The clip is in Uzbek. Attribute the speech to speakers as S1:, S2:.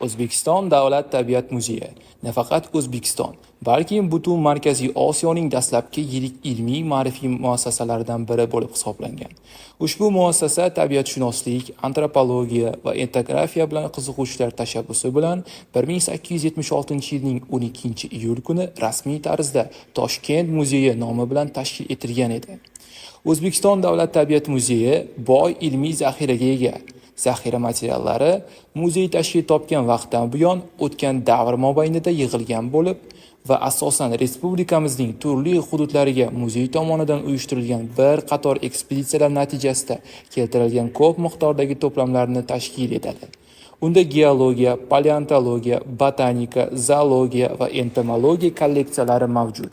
S1: O'zbekiston Davlat tabiat muzeyi nafaqat O'zbekiston, balki butun Markaziy Osiyoning dastlabki yirik ilmiy-ma'rifiy muassasalaridan biri bo'lib hisoblangan. Ushbu muassasa tabiatshunoslik, antropologiya va etnografiya bilan qiziquvchilar tashabbusi bilan 1876-yilning 12-iyul kuni rasmiy tarzda Toshkent muzeyi nomi bilan tashkil etilgan edi. O'zbekiston Davlat tabiat muzeyi boy ilmiy zaxiraga ega. Zaxira materiallari muzey tashkil topgan vaqtdan buyon o'tgan davr mobaynida yig'ilgan bo'lib va asosan respublikamizning turli hududlariga muzey tomonidan uyushtirilgan bir qator ekspeditsiyalar natijasida keltirilgan ko'p miqdordagi to'plamlarni tashkil etadi. Unda geologiya, paleontologiya, botanika, zoologiya va entomologiya kolleksiyalari mavjud.